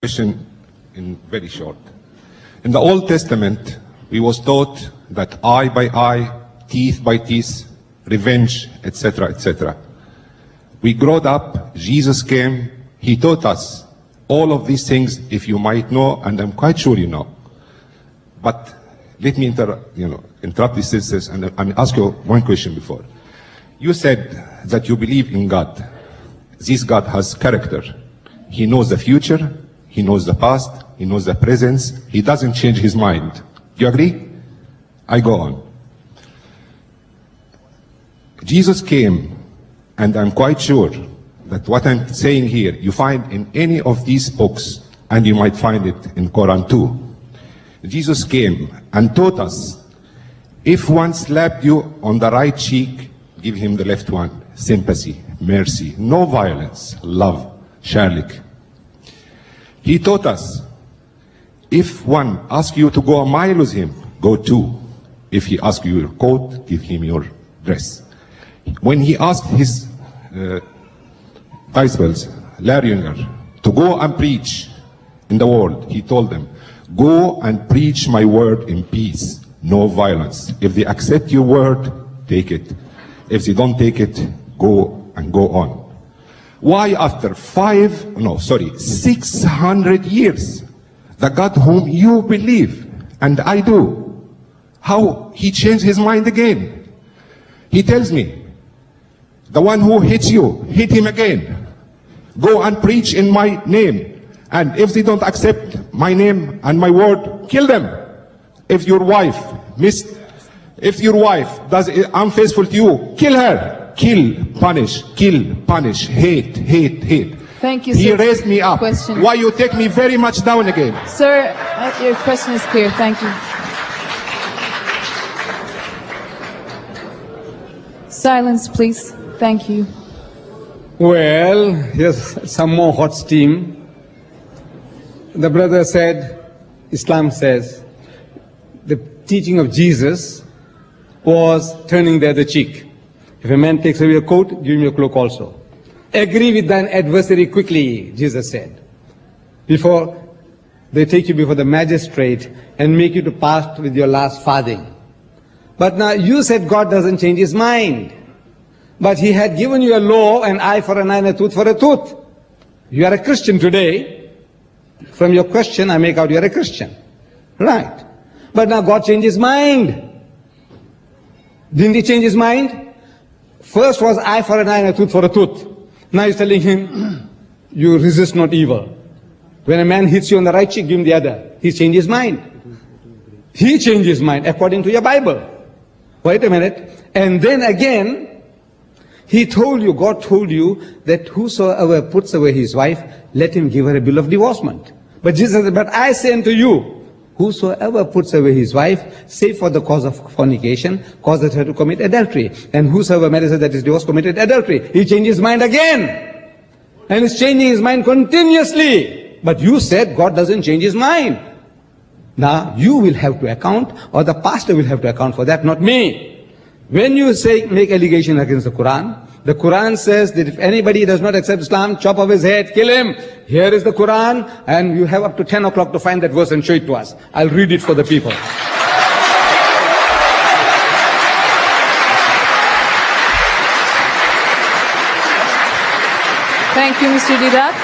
Question in very short. In the Old Testament, we was taught that eye by eye, teeth by teeth, revenge, etc., etc. We growed up, Jesus came, he taught us all of these things, if you might know, and I'm quite sure you know. But let me interrupt these sisters and ask you one question before. You said that you believe in God. This God has character. He knows the future, he knows the past, he knows the present, he doesn't change his mind. Do you agree? I go on. Jesus came, and I'm quite sure that what I'm saying here, you find in any of these books, and you might find it in Quran too. Jesus came and taught us, if one slapped you on the right cheek, give him the left one. Sympathy, mercy, no violence, love, shalik. He taught us, if one asks you to go a mile with him, go 2. If he asks you your coat, give him your dress. When he asked his disciples, Larry Younger, to go and preach in the world, he told them, go and preach my word in peace, no violence. If they accept your word, take it. If they don't take it, go and go on. Why after 600 years, the God whom you believe, and I do, how he changed his mind again? He tells me, the one who hits you, hit him again. Go and preach in my name. And if they don't accept my name and my word, kill them. If your wife does unfaithful to you, kill her. Kill, punish, hate, hate, hate. Thank you, He sir. raised me up. Question. Why you take me very much down again? Sir, your question is clear. Thank you. Silence, please. Thank you. Well, here's some more hot steam. The brother said, Islam says, the teaching of Jesus was turning the other cheek. If a man takes away your coat, give him your cloak also. Agree with thine adversary quickly, Jesus said, before they take you before the magistrate and make you to part with your last farthing. But now you said God doesn't change his mind. But he had given you a law, an eye for an eye and a tooth for a tooth. You are a Christian today. From your question, I make out you are a Christian. Right. But now God changed his mind. Didn't he change his mind? First was eye for an eye and a tooth for a tooth. Now he's telling him, you resist not evil. When a man hits you on the right cheek, give him the other. He changed his mind. He changed his mind according to your Bible. Wait a minute. And then again, he told you, God told you that whosoever puts away his wife, let him give her a bill of divorcement. But Jesus said, but I say unto you, whosoever puts away his wife, save for the cause of fornication, causes her to commit adultery. And whosoever marries her that is divorced committed adultery. He changed his mind again. And he's changing his mind continuously. But you said God doesn't change his mind. Now you will have to account, or the pastor will have to account for that, not me. When you say make allegation against the Quran says that if anybody does not accept Islam, chop off his head, kill him. Here is the Quran, and you have up to 10 o'clock to find that verse and show it to us. I'll read it for the people. Thank you, Mr. Didat.